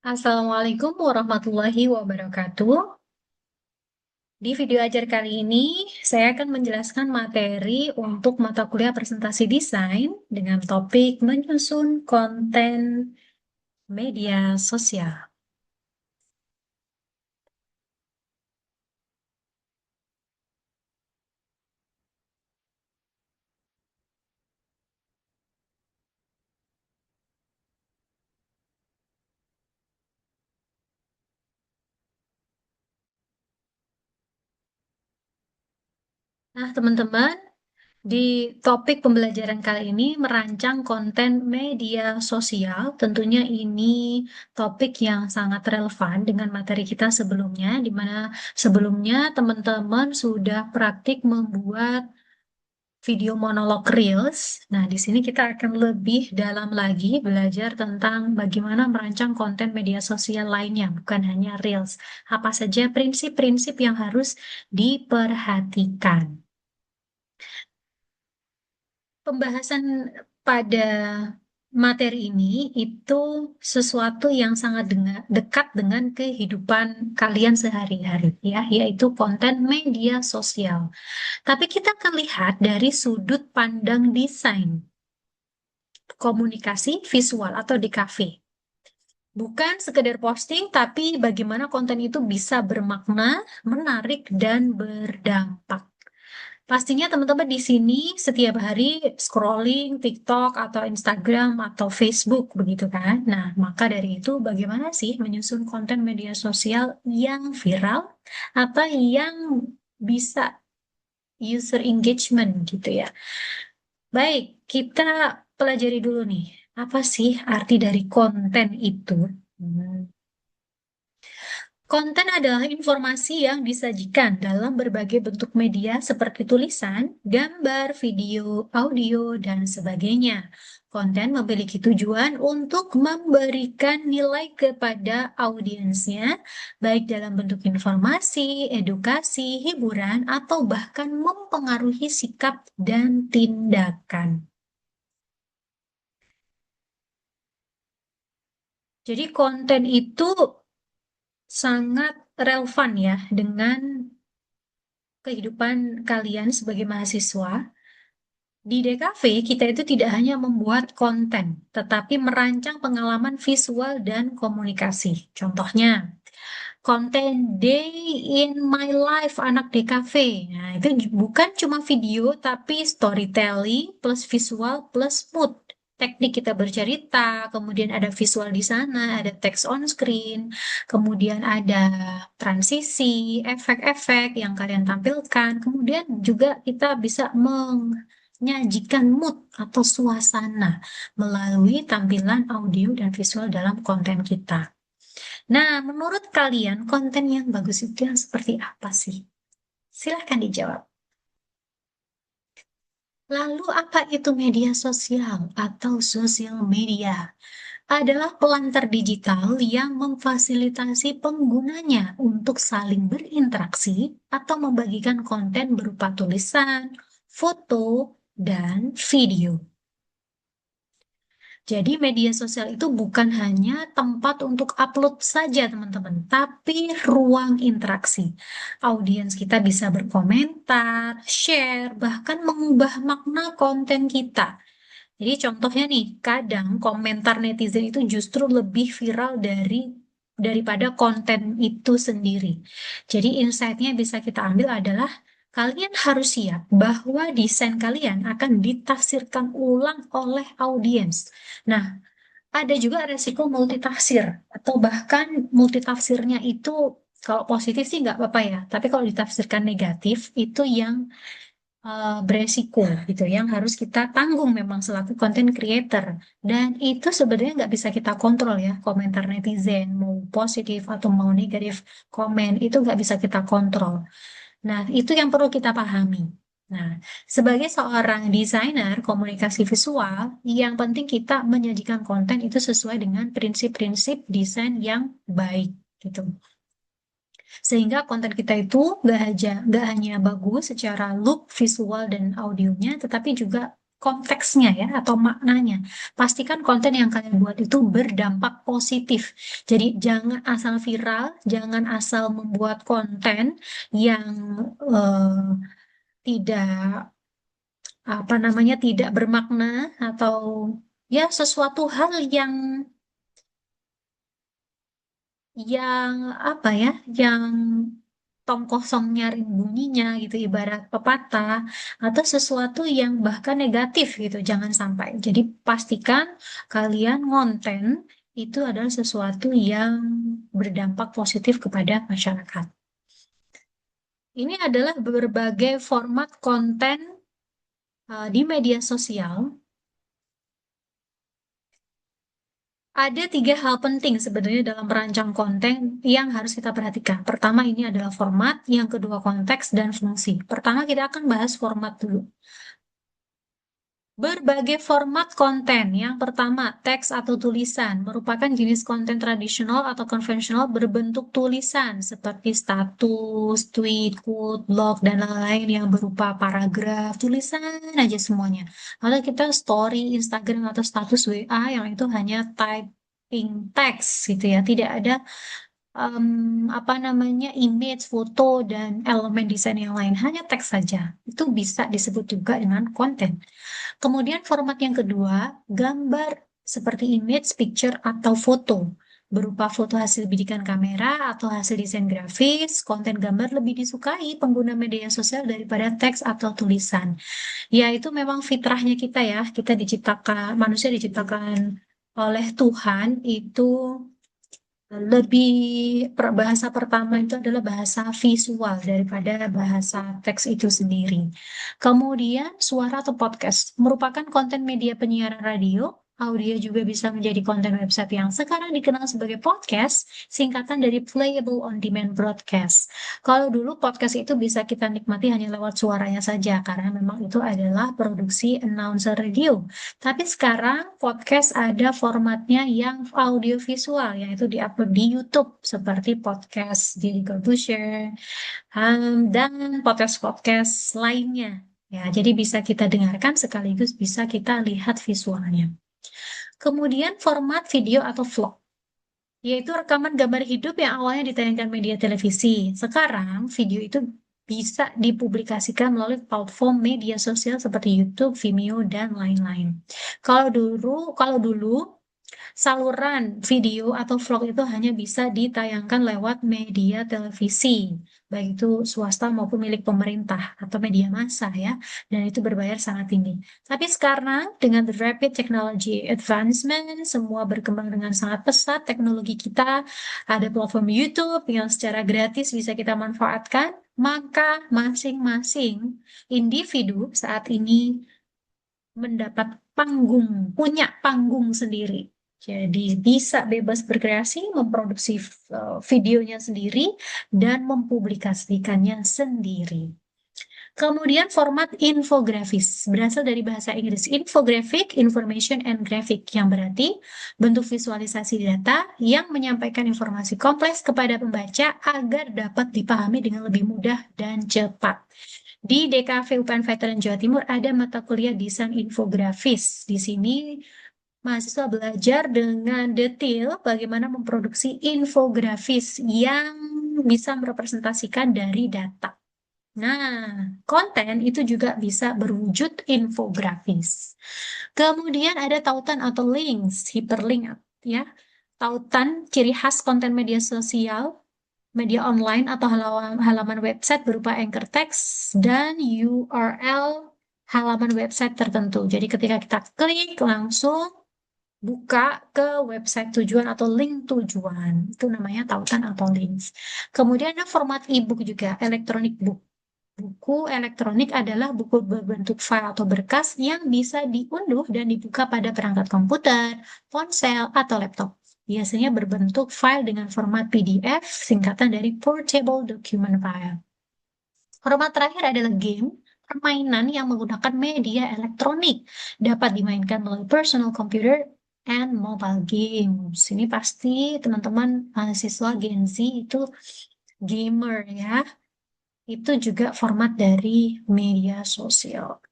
Assalamualaikum warahmatullahi wabarakatuh. Di video ajar kali ini, saya akan menjelaskan materi untuk mata kuliah presentasi desain dengan topik menyusun konten media sosial. Nah, teman-teman, di topik pembelajaran kali ini merancang konten media sosial. Tentunya ini topik yang sangat relevan dengan materi kita sebelumnya, di mana sebelumnya teman-teman sudah praktik membuat video monolog Reels. Nah, di sini kita akan lebih dalam lagi belajar tentang bagaimana merancang konten media sosial lainnya, bukan hanya Reels. Apa saja prinsip-prinsip yang harus diperhatikan. Pembahasan pada materi ini itu sesuatu yang sangat dekat dengan kehidupan kalian sehari-hari, ya, yaitu konten media sosial. Tapi kita akan lihat dari sudut pandang desain, komunikasi visual atau DKV. Bukan sekedar posting, tapi bagaimana konten itu bisa bermakna, menarik, dan berdampak. Pastinya teman-teman di sini setiap hari scrolling TikTok atau Instagram atau Facebook begitu kan. Nah, maka dari itu bagaimana sih menyusun konten media sosial yang viral atau yang bisa user engagement gitu ya. Baik, kita pelajari dulu nih. Apa sih arti dari konten itu? Hmm. Konten adalah informasi yang disajikan dalam berbagai bentuk media seperti tulisan, gambar, video, audio, dan sebagainya. Konten memiliki tujuan untuk memberikan nilai kepada audiensnya, baik dalam bentuk informasi, edukasi, hiburan, atau bahkan mempengaruhi sikap dan tindakan. Jadi konten itu sangat relevan ya dengan kehidupan kalian sebagai mahasiswa. Di DKV, kita itu tidak hanya membuat konten, tetapi merancang pengalaman visual dan komunikasi. Contohnya, konten Day in My Life anak DKV. Nah, itu bukan cuma video, tapi storytelling plus visual plus mood. Teknik kita bercerita, kemudian ada visual di sana, ada text on screen, kemudian ada transisi, efek-efek yang kalian tampilkan, kemudian juga kita bisa menyajikan mood atau suasana melalui tampilan audio dan visual dalam konten kita. Nah, menurut kalian konten yang bagus itu yang seperti apa sih? Silahkan dijawab. Lalu apa itu media sosial atau sosial media? Adalah pelantar digital yang memfasilitasi penggunanya untuk saling berinteraksi atau membagikan konten berupa tulisan, foto, dan video. Jadi media sosial itu bukan hanya tempat untuk upload saja teman-teman, tapi ruang interaksi. Audiens kita bisa berkomentar, share, bahkan mengubah makna konten kita. Jadi contohnya nih, kadang komentar netizen itu justru lebih viral daripada konten itu sendiri. Jadi insight-nya bisa kita ambil adalah kalian harus siap bahwa desain kalian akan ditafsirkan ulang oleh audiens. Nah, ada juga resiko multitafsir atau bahkan multitafsirnya itu kalau positif sih nggak apa-apa ya, tapi kalau ditafsirkan negatif itu yang beresiko gitu, yang harus kita tanggung memang selaku content creator. Dan itu sebenarnya nggak bisa kita kontrol ya, komentar netizen mau positif atau mau negatif komen itu nggak bisa kita kontrol. Nah, itu yang perlu kita pahami. Nah, sebagai seorang desainer komunikasi visual, yang penting kita menyajikan konten itu sesuai dengan prinsip-prinsip desain yang baik gitu. Sehingga konten kita itu nggak hanya bagus secara look, visual, dan audionya, tetapi juga konteksnya ya atau maknanya. Pastikan konten yang kalian buat itu berdampak positif. Jadi jangan asal viral, jangan asal membuat konten yang tidak apa namanya tidak bermakna atau ya sesuatu hal yang apa ya, yang tong kosong nyaring bunyinya gitu, ibarat pepatah, atau sesuatu yang bahkan negatif gitu, jangan sampai. Jadi pastikan kalian ngonten itu adalah sesuatu yang berdampak positif kepada masyarakat. Ini adalah berbagai format konten di media sosial. Ada tiga hal penting sebenarnya dalam merancang konten yang harus kita perhatikan. Pertama, ini adalah format, yang kedua konteks dan fungsi. Pertama, kita akan bahas format dulu. Berbagai format konten. Yang pertama, teks atau tulisan merupakan jenis konten tradisional atau konvensional berbentuk tulisan seperti status, tweet, quote, blog, dan lain-lain yang berupa paragraf, tulisan aja semuanya. Atau kita story Instagram atau status WA yang itu hanya typing teks gitu ya, tidak ada apa namanya image, foto, dan elemen desain yang lain, hanya teks saja. Itu bisa disebut juga dengan konten. Kemudian format yang kedua, gambar seperti image, picture, atau foto. Berupa foto hasil bidikan kamera atau hasil desain grafis, konten gambar lebih disukai pengguna media sosial daripada teks atau tulisan. Ya, itu memang fitrahnya kita ya. Kita diciptakan, manusia diciptakan oleh Tuhan itu lebih bahasa pertama itu adalah bahasa visual daripada bahasa teks itu sendiri. Kemudian suara atau podcast merupakan konten media penyiaran radio. Audio juga bisa menjadi konten website yang sekarang dikenal sebagai podcast, singkatan dari Playable on Demand Broadcast. Kalau dulu podcast itu bisa kita nikmati hanya lewat suaranya saja, karena memang itu adalah produksi announcer radio. Tapi sekarang podcast ada formatnya yang audio visual, yaitu diupload di YouTube seperti podcast Deddy Corbuzier dan podcast-podcast lainnya. Ya, jadi bisa kita dengarkan sekaligus bisa kita lihat visualnya. Kemudian format video atau vlog, yaitu rekaman gambar hidup yang awalnya ditayangkan media televisi. Sekarang video itu bisa dipublikasikan melalui platform media sosial seperti YouTube, Vimeo, dan lain-lain. Kalau dulu saluran video atau vlog itu hanya bisa ditayangkan lewat media televisi, baik itu swasta maupun milik pemerintah atau media massa ya, dan itu berbayar sangat tinggi. Tapi sekarang dengan the rapid technology advancement, semua berkembang dengan sangat pesat, teknologi kita ada platform YouTube yang secara gratis bisa kita manfaatkan, maka masing-masing individu saat ini mendapat panggung, punya panggung sendiri. Jadi bisa bebas berkreasi, memproduksi videonya sendiri, dan mempublikasikannya sendiri. Kemudian format infografis berasal dari bahasa Inggris infographic, information and graphic, yang berarti bentuk visualisasi data yang menyampaikan informasi kompleks kepada pembaca agar dapat dipahami dengan lebih mudah dan cepat. Di DKV UPN Veteran Jawa Timur ada mata kuliah desain infografis. Di sini mahasiswa belajar dengan detail bagaimana memproduksi infografis yang bisa merepresentasikan dari data. Nah, konten itu juga bisa berwujud infografis. Kemudian ada tautan atau links, hyperlink ya. Tautan ciri khas konten media sosial, media online atau halaman website berupa anchor text dan URL halaman website tertentu. Jadi ketika kita klik langsung buka ke website tujuan atau link tujuan. Itu namanya tautan atau links. Kemudian ada format e-book juga, electronic book. Buku elektronik adalah buku berbentuk file atau berkas yang bisa diunduh dan dibuka pada perangkat komputer, ponsel, atau laptop. Biasanya berbentuk file dengan format PDF, singkatan dari Portable Document File. Format terakhir adalah game, permainan yang menggunakan media elektronik. Dapat dimainkan melalui personal computer and mobile games. Ini pasti teman-teman mahasiswa Gen Z itu gamer ya. Itu juga format dari media sosial.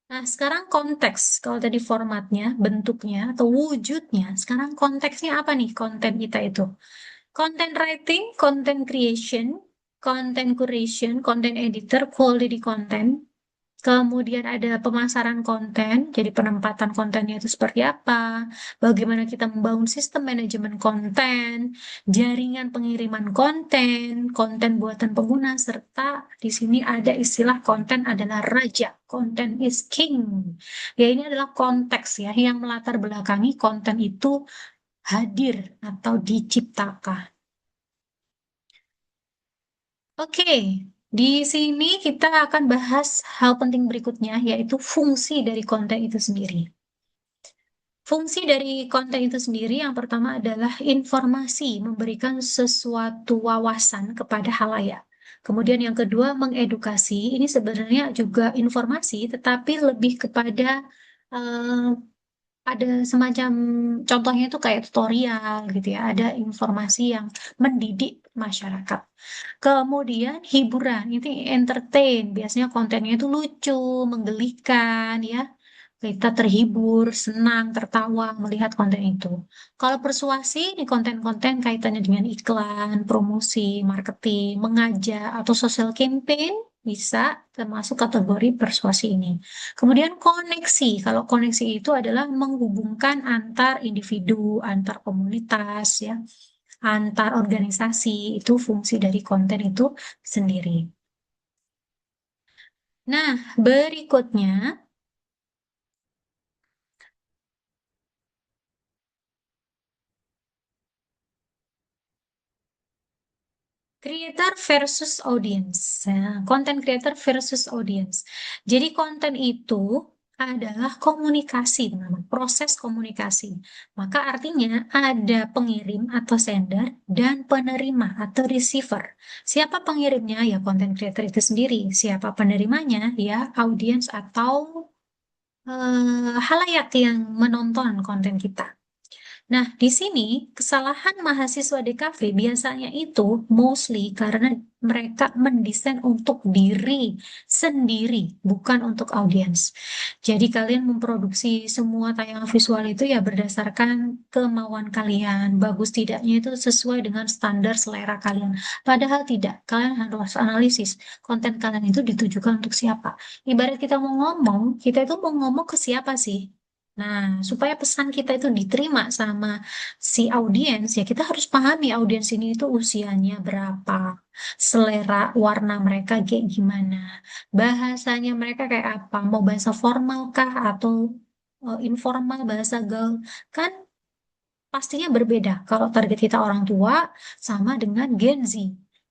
Nah, sekarang konteks. Kalau tadi formatnya, bentuknya, atau wujudnya, sekarang konteksnya apa nih konten kita itu? Content writing, content creation, content curation, content editor, quality content. Kemudian ada pemasaran konten, jadi penempatan kontennya itu seperti apa, bagaimana kita membangun sistem manajemen konten, jaringan pengiriman konten, konten buatan pengguna, serta di sini ada istilah konten adalah raja, konten is king. Ya ini adalah konteks ya yang melatar belakangi konten itu hadir atau diciptakan. Oke, di sini kita akan bahas hal penting berikutnya, yaitu fungsi dari konten itu sendiri. Fungsi dari konten itu sendiri yang pertama adalah informasi, memberikan sesuatu wawasan kepada halayak. Kemudian yang kedua, mengedukasi. Ini sebenarnya juga informasi, tetapi lebih kepada eh, ada semacam contohnya itu kayak tutorial gitu ya. Ada informasi yang mendidik masyarakat. Kemudian hiburan, itu entertain. Biasanya kontennya itu lucu, menggelikan ya. Kita terhibur, senang, tertawa melihat konten itu. Kalau persuasi, ini konten-konten kaitannya dengan iklan, promosi, marketing, mengajak, atau social campaign, bisa termasuk kategori persuasi ini. Kemudian koneksi. Kalau koneksi itu adalah menghubungkan antar individu, antar komunitas, ya, antar organisasi. Itu fungsi dari konten itu sendiri. Nah, berikutnya, creator versus audience. Nah, content creator versus audience. Jadi konten itu adalah komunikasi, teman-teman, proses komunikasi. Maka artinya ada pengirim atau sender dan penerima atau receiver. Siapa pengirimnya? Ya content creator itu sendiri. Siapa penerimanya? Ya audience atau halayak yang menonton konten kita. Nah, di sini kesalahan mahasiswa DKV biasanya itu mostly karena mereka mendesain untuk diri sendiri, bukan untuk audiens. Jadi kalian memproduksi semua tayangan visual itu ya berdasarkan kemauan kalian. Bagus tidaknya itu sesuai dengan standar selera kalian. Padahal tidak, kalian harus analisis konten kalian itu ditujukan untuk siapa. Ibarat kita mau ngomong, kita itu mau ngomong ke siapa sih? Nah, supaya pesan kita itu diterima sama si audiens, ya kita harus pahami audiens ini itu usianya berapa, selera warna mereka kayak gimana, bahasanya mereka kayak apa, mau bahasa formal kah atau informal, bahasa gaul, kan pastinya berbeda. Kalau target kita orang tua sama dengan Gen Z,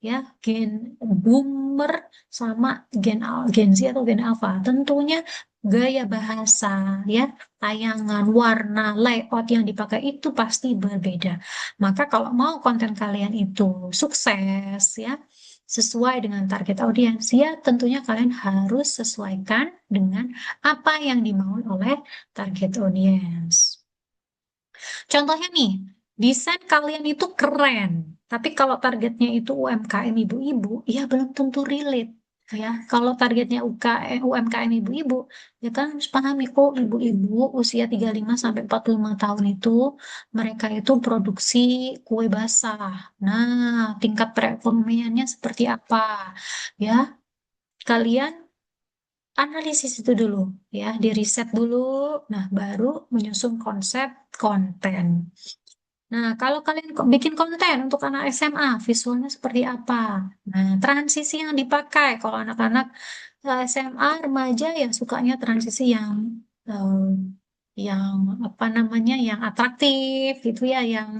ya, Gen Boomer sama Gen Z atau Gen Alpha. Tentunya gaya bahasa, ya, tayangan, warna, layout yang dipakai itu pasti berbeda. Maka kalau mau konten kalian itu sukses, ya, sesuai dengan target audiens, ya tentunya kalian harus sesuaikan dengan apa yang dimau oleh target audiens. Contohnya nih, desain kalian itu keren, tapi kalau targetnya itu UMKM ibu-ibu, ya belum tentu relate. Ya, kalau targetnya UMKM ibu-ibu, ya kan harus pahami kok ibu-ibu usia 35 sampai 45 tahun itu mereka itu produksi kue basah. Nah, tingkat perekonomiannya seperti apa? Ya, kalian analisis itu dulu ya, di riset dulu, nah baru menyusun konsep konten. Nah, kalau kalian bikin konten untuk anak SMA, visualnya seperti apa? Nah, transisi yang dipakai kalau anak-anak SMA remaja yang sukanya transisi yang apa namanya, yang atraktif gitu ya, yang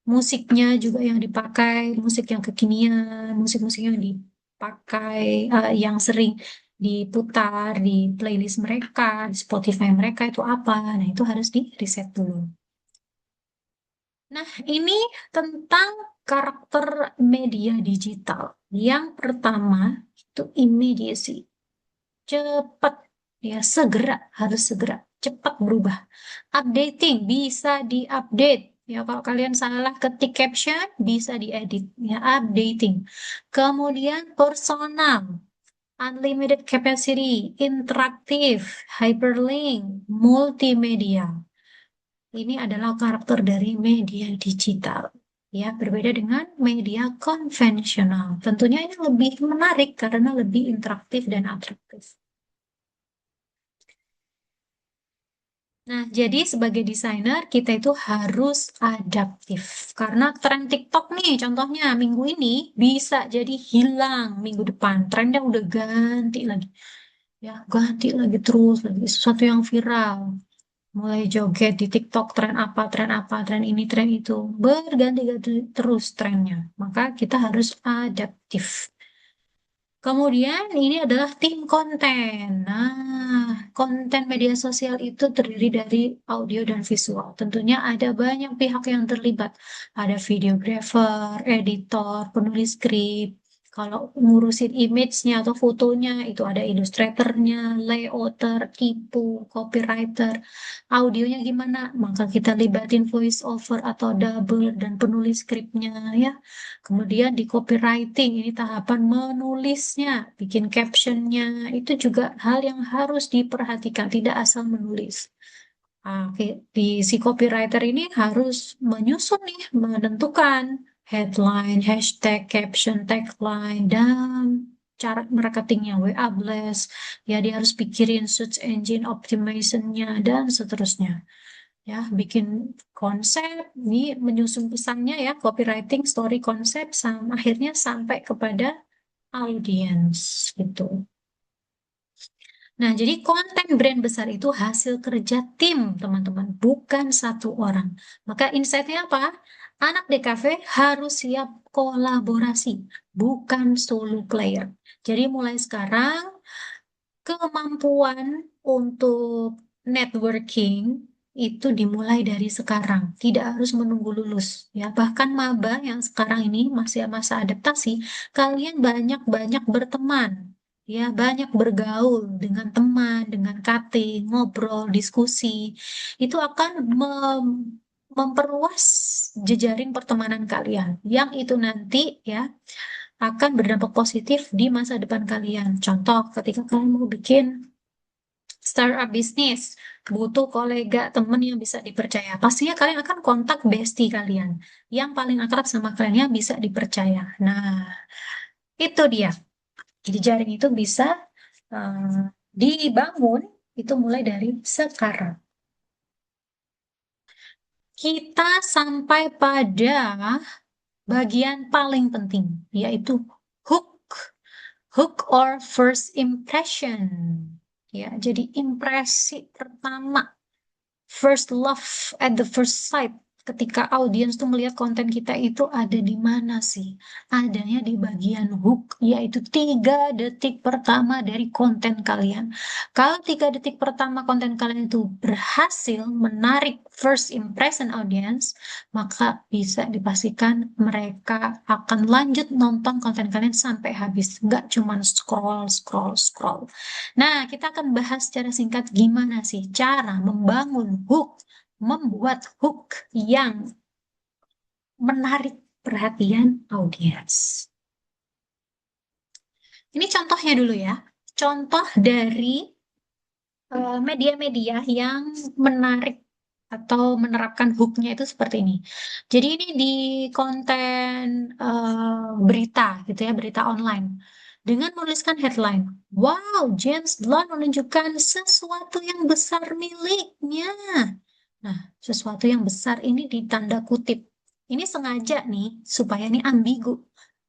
musiknya juga yang dipakai, musik yang kekinian, musik-musik yang dipakai, yang sering diputar di playlist mereka, di Spotify mereka itu apa? Nah, itu harus di riset dulu. Nah, ini tentang karakter media digital. Yang pertama itu immediacy. Cepat, ya segera, harus segera, cepat berubah. Updating, bisa diupdate. Ya, kalau kalian salah ketik caption, bisa diedit. Ya, updating. Kemudian personal. unlimited capacity, interaktif, hyperlink, multimedia. Ini adalah karakter dari media digital. Ya, berbeda dengan media konvensional. Tentunya ini lebih menarik karena lebih interaktif dan atraktif. Nah, jadi sebagai desainer kita itu harus adaptif. Karena tren TikTok nih, contohnya minggu ini bisa jadi hilang minggu depan. Trennya udah ganti lagi. Ya, ganti lagi terus lagi sesuatu yang viral. Mulai joget di TikTok, tren apa, tren ini, tren itu. Berganti-ganti terus trennya. Maka kita harus adaptif. Kemudian ini adalah tim konten. Nah, konten media sosial itu terdiri dari audio dan visual. Tentunya ada banyak pihak yang terlibat. Ada videographer, editor, penulis skrip. Kalau ngurusin image-nya atau fotonya, itu ada ilustratornya, layouter, tipu, copywriter. Audionya gimana? Maka kita libatin voice over atau double dan penulis skripnya ya. Kemudian di copywriting, ini tahapan menulisnya, bikin captionnya, itu juga hal yang harus diperhatikan, tidak asal menulis. Oke, di si copywriter ini harus menyusun nih, menentukan headline, hashtag, caption, tagline, dan cara marketingnya, WA Blast, ya dia harus pikirin search engine optimization-nya, dan seterusnya ya bikin konsep ini menyusun pesannya ya copywriting story konsep akhirnya sampai kepada audiens gitu. Nah, jadi konten brand besar itu hasil kerja tim, teman-teman, bukan satu orang. Maka insight-nya apa? Anak DKV harus siap kolaborasi, bukan solo player. Jadi mulai sekarang kemampuan untuk networking itu dimulai dari sekarang, tidak harus menunggu lulus ya. Bahkan maba yang sekarang ini masih masa adaptasi, kalian banyak-banyak berteman ya, banyak bergaul dengan teman, dengan cutting, ngobrol, diskusi. Itu akan memperluas jejaring pertemanan kalian yang itu nanti ya akan berdampak positif di masa depan kalian. Contoh, ketika kalian mau bikin startup bisnis, butuh kolega, teman yang bisa dipercaya. Pastinya kalian akan kontak bestie kalian, yang paling akrab sama kalian, yang bisa dipercaya. Nah, itu dia. Jadi jaring itu bisa dibangun, itu mulai dari sekarang. Kita sampai pada bagian paling penting, yaitu hook. Hook or first impression. Ya, jadi impresi pertama, first love at the first sight. Ketika audiens tuh melihat konten kita itu ada di mana sih? Adanya di bagian hook, yaitu 3 detik pertama dari konten kalian. Kalau 3 detik pertama konten kalian itu berhasil menarik first impression audience, maka bisa dipastikan mereka akan lanjut nonton konten kalian sampai habis. Nggak cuma scroll, scroll, scroll. Nah, kita akan bahas secara singkat gimana sih cara membangun hook, membuat hook yang menarik perhatian audiens. Ini contohnya dulu ya. Contoh dari media-media yang menarik atau menerapkan hooknya itu seperti ini. Jadi ini di konten berita gitu ya, berita online. Dengan menuliskan headline, wow, James Blunt menunjukkan sesuatu yang besar miliknya. Nah, sesuatu yang besar ini ditanda kutip. Ini sengaja nih, supaya ini ambigu.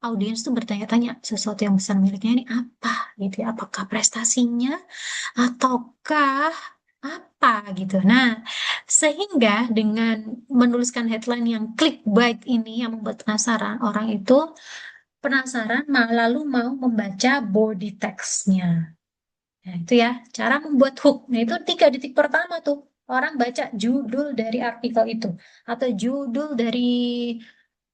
Audiens tuh bertanya-tanya, sesuatu yang besar miliknya ini apa gitu ya? Apakah prestasinya ataukah apa gitu. Nah, sehingga dengan menuliskan headline yang clickbait ini yang membuat penasaran, orang itu penasaran lalu mau membaca body text-nya. Nah, itu ya, cara membuat hook. Nah, itu 3 detik pertama tuh. Orang baca judul dari artikel itu. Atau judul dari,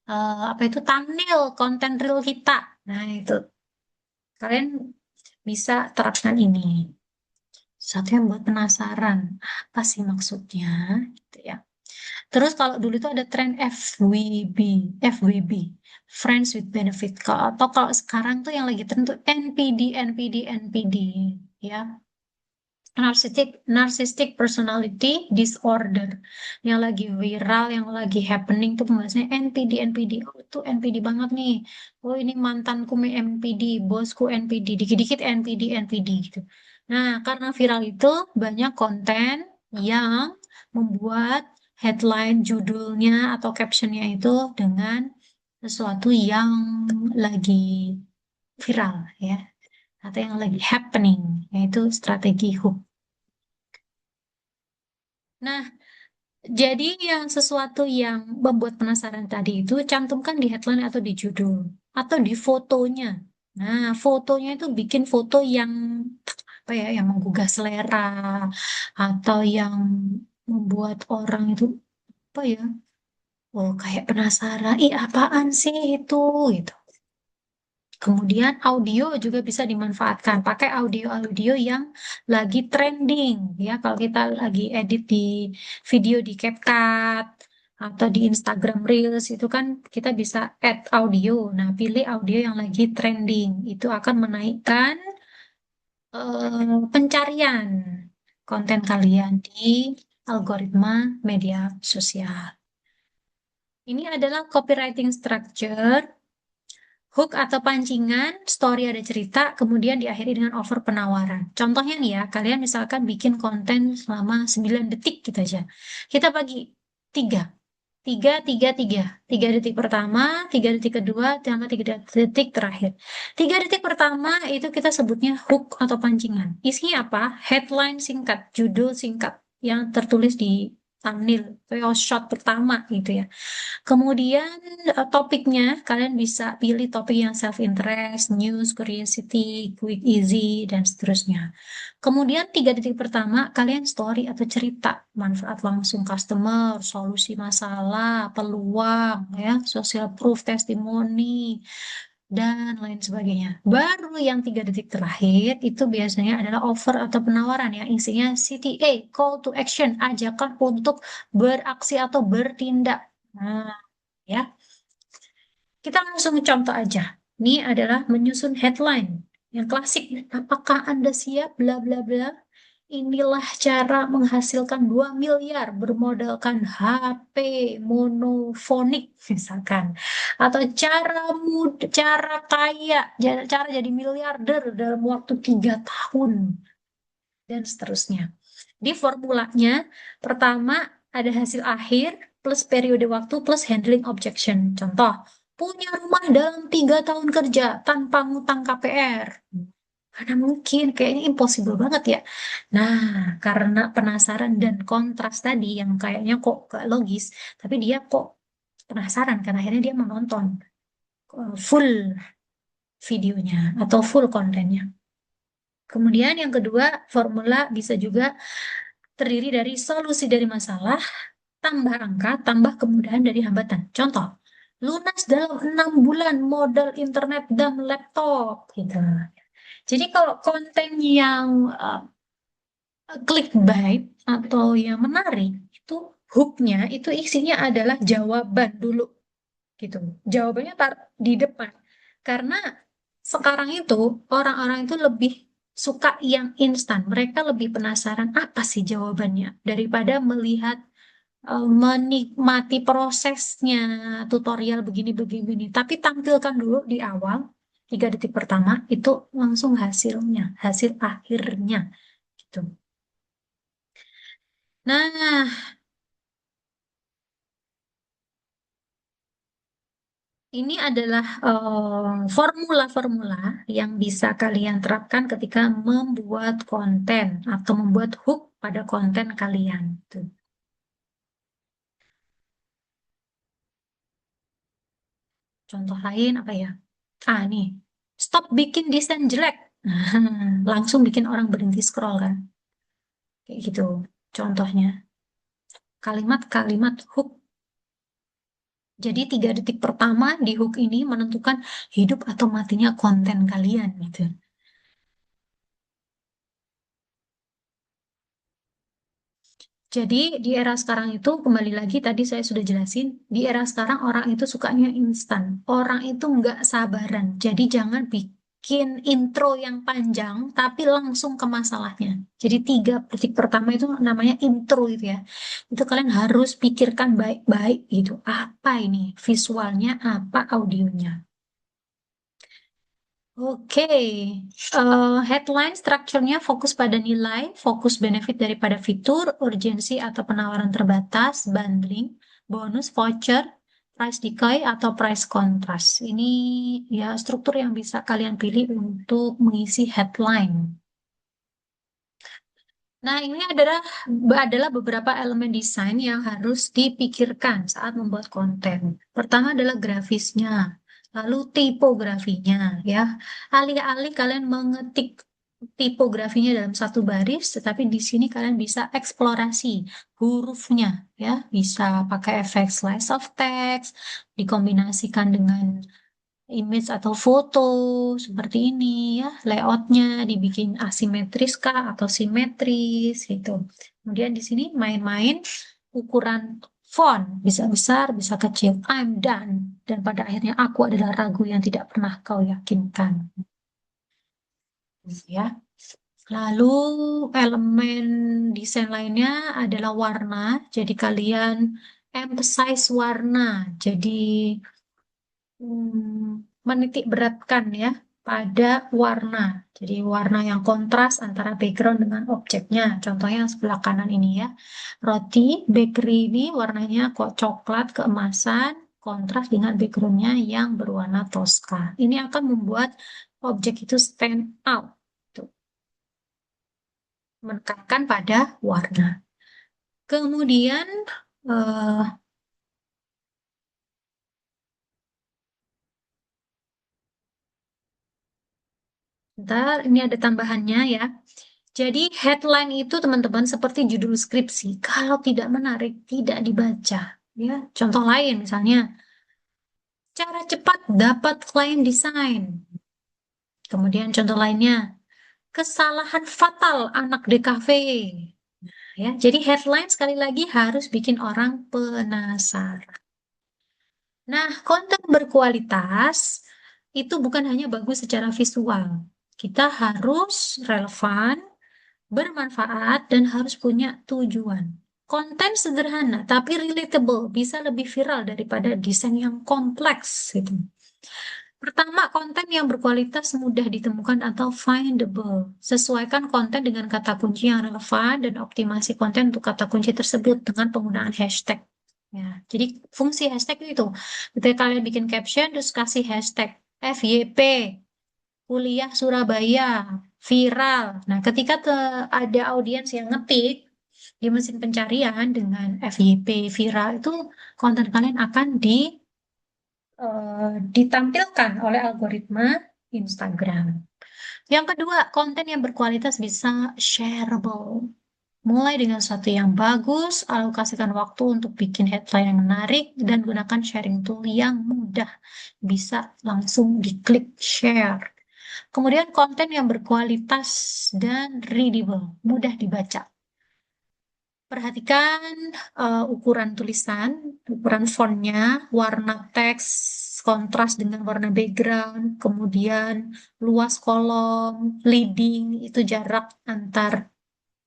apa itu, thumbnail, konten reel kita. Nah, itu. Kalian bisa terapkan ini. Sesuatu yang buat penasaran. Apa sih maksudnya? Gitu ya. Terus kalau dulu itu ada tren FWB, Friends with Benefit. Atau kalau sekarang tuh yang lagi tren tuh NPD. Ya, narcissistic personality disorder, yang lagi viral, yang lagi happening tuh pembahasannya NPD. Oh, itu NPD banget nih. Oh, ini mantanku NPD, bosku NPD, dikit-dikit NPD gitu. Nah, karena viral itu banyak konten yang membuat headline judulnya atau captionnya itu dengan sesuatu yang lagi viral, ya, atau yang lagi happening, yaitu strategi hook. Nah, jadi yang sesuatu yang membuat penasaran tadi itu cantumkan di headline atau di judul atau di fotonya. Nah, fotonya itu bikin foto yang apa ya, yang menggugah selera atau yang membuat orang itu apa ya? Oh, kayak penasaran, ih apaan sih itu gitu. Kemudian audio juga bisa dimanfaatkan. Pakai audio-audio yang lagi trending, ya. Kalau kita lagi edit di video di CapCut atau di Instagram Reels itu kan kita bisa add audio. Nah, pilih audio yang lagi trending. Itu akan menaikkan pencarian konten kalian di algoritma media sosial. Ini adalah copywriting structure. Hook atau pancingan, story ada cerita, kemudian diakhiri dengan offer penawaran. Contohnya nih ya, kalian misalkan bikin konten selama 9 detik gitu aja. Kita bagi tiga, tiga. 3 detik pertama, 3 detik kedua, sama 3 detik terakhir. 3 detik pertama itu kita sebutnya hook atau pancingan. Isinya apa? Headline singkat, judul singkat yang tertulis di thumbnail atau shot pertama gitu ya. Kemudian topiknya kalian bisa pilih topik yang self-interest, news, curiosity, quick, easy, dan seterusnya. Kemudian 3 detik pertama kalian story atau cerita, manfaat langsung customer, solusi masalah, peluang, ya, social proof, testimoni, dan lain sebagainya. Baru yang 3 detik terakhir itu biasanya adalah offer atau penawaran yang isinya CTA, call to action, ajakan untuk beraksi atau bertindak. Nah, ya. Kita langsung contoh aja. Ini adalah menyusun headline yang klasik. Apakah Anda siap? Bla bla bla. Inilah cara menghasilkan 2 miliar bermodalkan HP monofonik misalkan. Atau cara kaya, cara jadi miliarder dalam waktu 3 tahun dan seterusnya. Di formulanya, pertama ada hasil akhir plus periode waktu plus handling objection. Contoh, punya rumah dalam 3 tahun kerja tanpa ngutang KPR. Mana mungkin, kayaknya impossible banget ya. Nah, karena penasaran dan kontras tadi yang kayaknya kok gak logis, tapi dia kok penasaran karena akhirnya dia menonton full videonya atau full kontennya. Kemudian yang kedua, formula bisa juga terdiri dari solusi dari masalah, tambah angka, tambah kemudahan dari hambatan. Contoh, lunas dalam 6 bulan modal internet dan laptop, gitu. Jadi kalau konten yang clickbait atau yang menarik, itu hooknya itu isinya adalah jawaban dulu, gitu. Jawabannya di depan. Karena sekarang itu orang-orang itu lebih suka yang instan. Mereka lebih penasaran apa sih jawabannya daripada melihat menikmati prosesnya tutorial begini. Tapi tampilkan dulu di awal 3 detik pertama itu langsung hasilnya, hasil akhirnya gitu. Nah, ini adalah formula-formula yang bisa kalian terapkan ketika membuat konten atau membuat hook pada konten kalian. Tuh. Contoh lain apa ya? Ah, nih. Stop bikin desain jelek. Langsung bikin orang berhenti scroll kan. Kayak gitu. Contohnya. Kalimat-kalimat hook. Jadi 3 detik pertama di hook ini menentukan hidup atau matinya konten kalian gitu. Jadi di era sekarang itu kembali lagi tadi saya sudah jelasin, di era sekarang orang itu sukanya instan. Orang itu nggak sabaran. Jadi jangan bikin intro yang panjang, tapi langsung ke masalahnya. Jadi 3 detik pertama itu namanya intro itu ya. Itu kalian harus pikirkan baik-baik gitu. Apa ini? Visualnya, apa audionya? Oke, headline structure-nya fokus pada nilai, fokus benefit daripada fitur, urgensi atau penawaran terbatas, bundling, bonus, voucher, price decoy atau price contrast. Ini ya struktur yang bisa kalian pilih untuk mengisi headline. Nah, ini adalah beberapa elemen desain yang harus dipikirkan saat membuat konten. Pertama adalah grafisnya, lalu tipografinya, ya. Alih-alih kalian mengetik tipografinya dalam satu baris, tetapi di sini kalian bisa eksplorasi hurufnya, ya. Bisa pakai efek slice of text, dikombinasikan dengan image atau foto seperti ini ya, layoutnya dibikin asimetris kah atau simetris gitu. Kemudian di sini main-main ukuran font bisa besar bisa kecil. I'm done, dan pada akhirnya aku adalah ragu yang tidak pernah kau yakinkan, ya. Lalu elemen desain lainnya adalah warna. Jadi kalian emphasize warna. Jadi menitik beratkan ya pada warna. Jadi warna yang kontras antara background dengan objeknya. Contohnya yang sebelah kanan ini ya. Roti bakery ini warnanya kok coklat keemasan, kontras dengan backgroundnya yang berwarna toska. Ini akan membuat objek itu stand out. Tuh, menekankan pada warna. Kemudian eh, ntar ini ada tambahannya ya. Jadi headline itu teman-teman seperti judul skripsi. Kalau tidak menarik, tidak dibaca. Ya, contoh lain misalnya, cara cepat dapat klien desain. Kemudian contoh lainnya, kesalahan fatal anak DKV. Ya, jadi headline sekali lagi harus bikin orang penasaran. Nah, konten berkualitas itu bukan hanya bagus secara visual. Kita harus relevan, bermanfaat, dan harus punya tujuan. Konten sederhana tapi relatable bisa lebih viral daripada desain yang kompleks gitu. Pertama, konten yang berkualitas mudah ditemukan atau findable. Sesuaikan konten dengan kata kunci yang relevan dan optimasi konten untuk kata kunci tersebut dengan penggunaan hashtag. Ya, jadi fungsi hashtag itu, ketika kalian bikin caption terus kasih hashtag FYP, kuliah Surabaya, viral. Nah, ketika ada audiens yang ngetik di mesin pencarian dengan FYP viral, itu konten kalian akan ditampilkan oleh algoritma Instagram. Yang kedua, konten yang berkualitas bisa shareable. Mulai dengan sesuatu yang bagus, alokasikan waktu untuk bikin headline yang menarik, dan gunakan sharing tool yang mudah. Bisa langsung diklik share. Kemudian konten yang berkualitas dan readable, mudah dibaca. Perhatikan ukuran tulisan, ukuran fontnya, warna teks, kontras dengan warna background, kemudian luas kolom, leading, itu jarak antar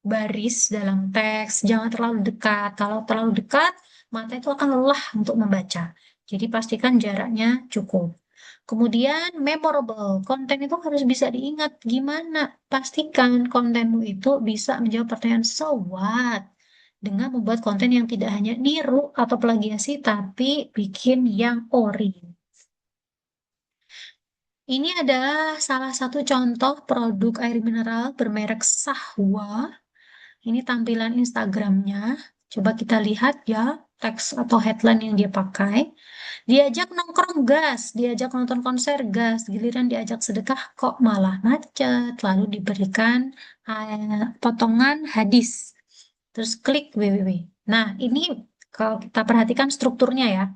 baris dalam teks, jangan terlalu dekat. Kalau terlalu dekat, mata itu akan lelah untuk membaca. Jadi pastikan jaraknya cukup. Kemudian memorable, konten itu harus bisa diingat. Gimana? Pastikan kontenmu itu bisa menjawab pertanyaan so what? Dengan membuat konten yang tidak hanya niru atau plagiasi, tapi bikin yang ori. Ini adalah salah satu contoh produk air mineral bermerek Sahwa. Ini tampilan Instagramnya. Coba kita lihat ya, teks atau headline yang dia pakai. Diajak nongkrong gas, diajak nonton konser gas, giliran diajak sedekah kok malah macet. Lalu diberikan potongan hadis. Terus klik www. Nah, ini kalau kita perhatikan strukturnya ya.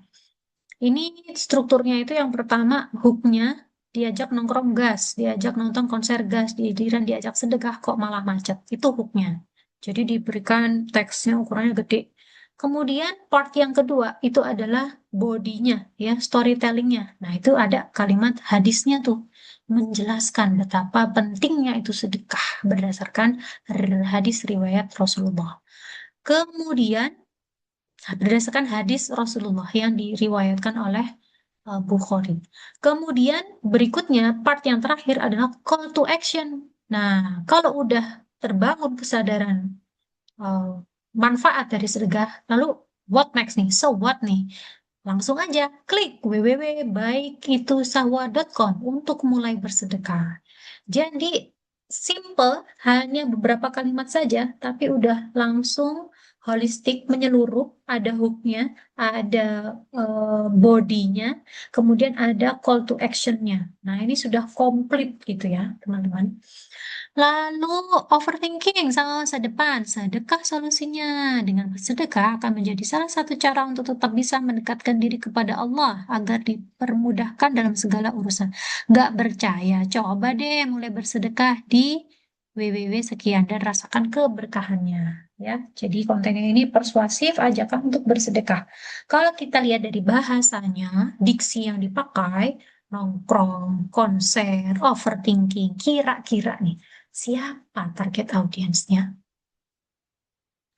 Ini strukturnya itu yang pertama hooknya diajak nongkrong gas, diajak nonton konser gas, giliran diajak sedekah kok malah macet. Itu hooknya. Jadi diberikan teksnya ukurannya gede. Kemudian part yang kedua itu adalah bodinya, ya, storytellingnya. Nah, itu ada kalimat hadisnya tuh menjelaskan betapa pentingnya itu sedekah berdasarkan hadis riwayat Rasulullah. Kemudian berdasarkan hadis Rasulullah yang diriwayatkan oleh Bukhari. Kemudian berikutnya part yang terakhir adalah call to action. Nah, kalau udah terbangun kesadaran uh, manfaat dari sedekah, lalu what next nih? So what nih? Langsung aja klik www.baikitusahwa.com untuk mulai bersedekah. Jadi simple, hanya beberapa kalimat saja, tapi udah langsung holistik, menyeluruh, ada hooknya, ada bodinya, kemudian ada call to actionnya. Nah, ini sudah komplit gitu ya, teman-teman. Lalu overthinking sama masa depan, sedekah solusinya. Dengan bersedekah akan menjadi salah satu cara untuk tetap bisa mendekatkan diri kepada Allah agar dipermudahkan dalam segala urusan. Gak percaya, coba deh mulai bersedekah di www sekian dan rasakan keberkahannya. Ya, jadi kontennya ini persuasif, ajakan untuk bersedekah. Kalau kita lihat dari bahasanya, diksi yang dipakai, nongkrong, konser, overthinking, kira-kira nih. Siapa target audiensnya?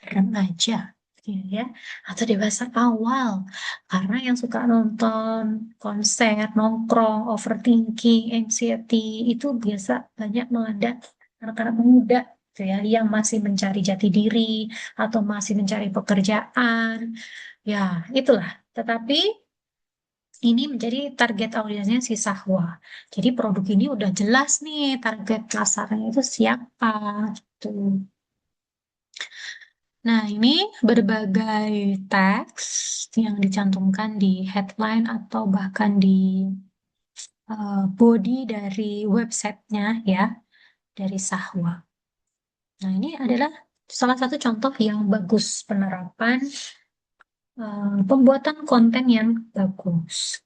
Remaja, gitu ya, atau dewasa awal. Karena yang suka nonton konser, nongkrong, overthinking, anxiety itu biasa banyak melanda anak-anak muda, gitu ya, yang masih mencari jati diri atau masih mencari pekerjaan. Ya, itulah. Tetapi ini menjadi target audiensnya si Sahwa. Jadi produk ini udah jelas nih target pasarnya itu siapa gitu. Nah, ini berbagai teks yang dicantumkan di headline atau bahkan di body dari websitenya ya, dari Sahwa. Nah, ini adalah salah satu contoh yang bagus penerapan pembuatan konten yang bagus.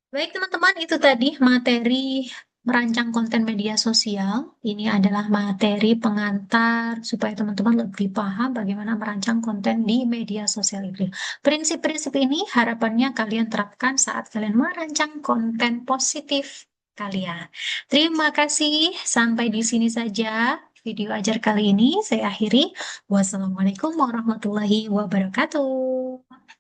Baik teman-teman, itu tadi materi merancang konten media sosial. Ini adalah materi pengantar supaya teman-teman lebih paham bagaimana merancang konten di media sosial itu. Prinsip-prinsip ini harapannya kalian terapkan saat kalian merancang konten positif kalian. Terima kasih, sampai di sini saja video ajar kali ini. Saya akhiri. Wassalamualaikum warahmatullahi wabarakatuh.